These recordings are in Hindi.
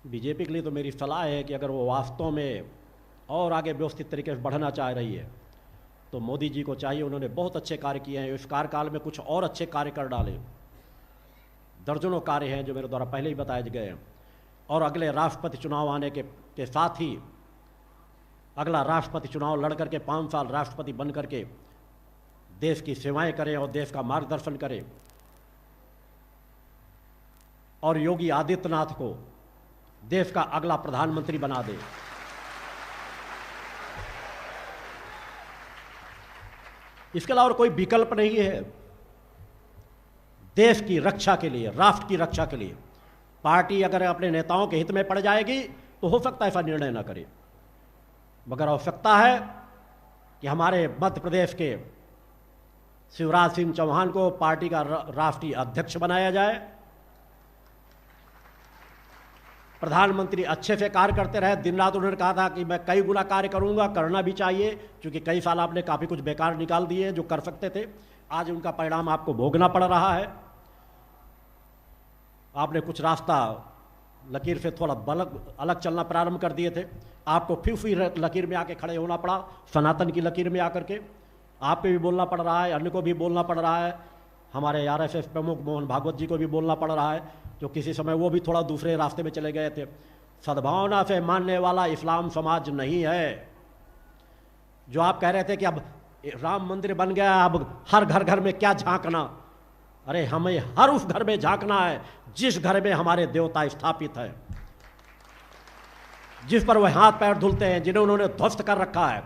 बीजेपी के लिए तो मेरी सलाह है कि अगर वो वास्तव में और आगे व्यवस्थित तरीके से बढ़ना चाह रही है तो मोदी जी को चाहिए, उन्होंने बहुत अच्छे कार्य किए हैं, इस कार्यकाल में कुछ और अच्छे कार्य कर डाले। दर्जनों कार्य हैं जो मेरे द्वारा पहले ही बताए गए हैं, और अगले राष्ट्रपति चुनाव आने के साथ ही अगला राष्ट्रपति चुनाव लड़ करके 5 साल राष्ट्रपति बन करके देश की सेवाएं करें और देश का मार्गदर्शन करें, और योगी आदित्यनाथ को देश का अगला प्रधानमंत्री बना दे। इसके अलावा कोई विकल्प नहीं है। देश की रक्षा के लिए, राष्ट्र की रक्षा के लिए पार्टी अगर अपने नेताओं के हित में पड़ जाएगी तो हो सकता है ऐसा निर्णय न करे, मगर आवश्यकता है कि हमारे मध्य प्रदेश के शिवराज सिंह चौहान को पार्टी का राष्ट्रीय अध्यक्ष बनाया जाए। प्रधानमंत्री अच्छे से कार्य करते रहे। दिन रात उन्होंने कहा था कि मैं कई गुना कार्य करूंगा, करना भी चाहिए, क्योंकि कई साल आपने काफ़ी कुछ बेकार निकाल दिए जो कर सकते थे। आज उनका परिणाम आपको भोगना पड़ रहा है। आपने कुछ रास्ता लकीर से थोड़ा अलग चलना प्रारंभ कर दिए थे, आपको फिर लकीर में आके खड़े होना पड़ा, सनातन की लकीर में आकर के। आप पे भी बोलना पड़ रहा है, अन्य को भी बोलना पड़ रहा है, हमारे आरएसएस प्रमुख मोहन भागवत जी को भी बोलना पड़ रहा है, जो किसी समय वो भी थोड़ा दूसरे रास्ते में चले गए थे। सद्भावना से मानने वाला इस्लाम समाज नहीं है। जो आप कह रहे थे कि अब राम मंदिर बन गया, अब हर घर घर में क्या झांकना, अरे हमें हर उस घर में झांकना है जिस घर में हमारे देवता स्थापित है, जिस पर वह हाथ पैर धुलते हैं, जिन्हें उन्होंने ध्वस्त कर रखा है।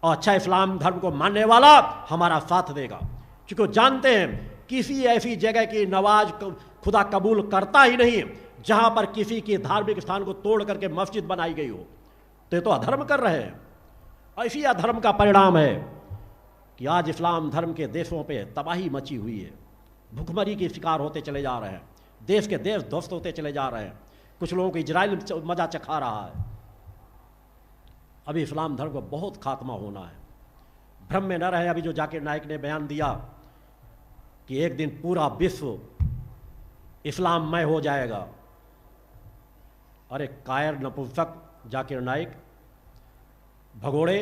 और अच्छा इस्लाम धर्म को मानने वाला हमारा साथ देगा, क्योंकि वो जानते हैं किसी ऐसी जगह की नमाज खुदा कबूल करता ही नहीं जहां पर किसी की धार्मिक स्थान को तोड़ करके मस्जिद बनाई गई हो। तो ये तो अधर्म कर रहे हैं। ऐसी अधर्म का परिणाम है कि आज इस्लाम धर्म के देशों पे तबाही मची हुई है, भुखमरी के शिकार होते चले जा रहे हैं, देश के देश ध्वस्त होते चले जा रहे हैं। कुछ लोगों को इजराइल मजा चखा रहा है। अभी इस्लाम धर्म को बहुत खात्मा होना है। भ्रम में न रहे। अभी जो जाकिर नाइक ने बयान दिया कि एक दिन पूरा विश्व इस्लाममय हो जाएगा, अरे कायर नपुंसक जाकिर नाइक, भगोड़े,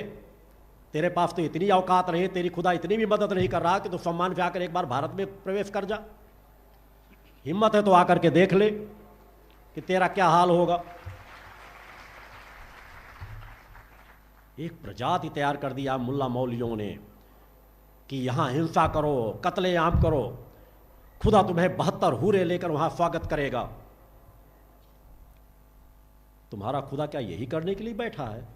तेरे पास तो इतनी औकात नहीं, तेरी खुदा इतनी भी मदद नहीं कर रहा कि तो सम्मान से आकर एक बार भारत में प्रवेश कर जा। हिम्मत है तो आकर के देख ले कि तेरा क्या हाल होगा। एक प्रजाति तैयार कर दिया मुल्ला मौलवियों ने कि यहां हिंसा करो, कत्लेआम करो, खुदा तुम्हें 72 हूरे लेकर वहां स्वागत करेगा। तुम्हारा खुदा क्या यही करने के लिए बैठा है?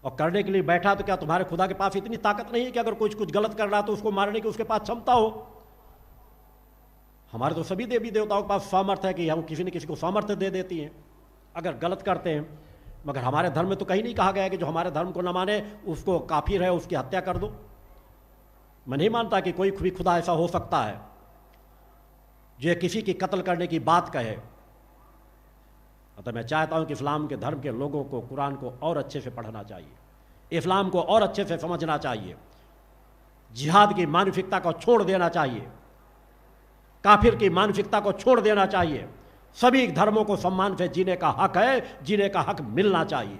और करने के लिए बैठा तो क्या तुम्हारे खुदा के पास इतनी ताकत नहीं है कि अगर कोई कुछ गलत कर रहा तो उसको मारने की उसके पास क्षमता हो? हमारे तो सभी देवी देवताओं के पास सामर्थ्य है कि हम किसी न किसी को सामर्थ्य दे देती हैं अगर गलत करते हैं। मगर हमारे धर्म में तो कहीं नहीं कहा गया है कि जो हमारे धर्म को न माने उसको काफिर है, उसकी हत्या कर दो। मैं नहीं मानता कि कोई भी खुदा ऐसा हो सकता है जो किसी की कत्ल करने की बात कहे। अतः मैं चाहता हूं कि इस्लाम के धर्म के लोगों को कुरान को और अच्छे से पढ़ना चाहिए, इस्लाम को और अच्छे से समझना चाहिए, जिहाद की मानसिकता को छोड़ देना चाहिए, काफिर की मानसिकता को छोड़ देना चाहिए। सभी धर्मों को सम्मान से जीने का हक है, जीने का हक मिलना चाहिए।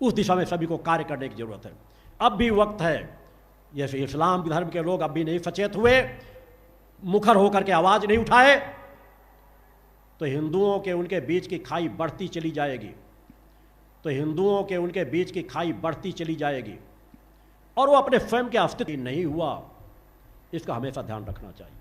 उस दिशा में सभी को कार्य करने की जरूरत है। अब भी वक्त है। जैसे इस्लाम धर्म के लोग अब भी नहीं सचेत हुए, मुखर होकर के आवाज नहीं उठाए, तो हिंदुओं के उनके बीच की खाई बढ़ती चली जाएगी, तो हिंदुओं के उनके बीच की खाई बढ़ती चली जाएगी और वो अपने स्वयं के अस्तित्व नहीं हुआ। इसका हमेशा ध्यान रखना चाहिए।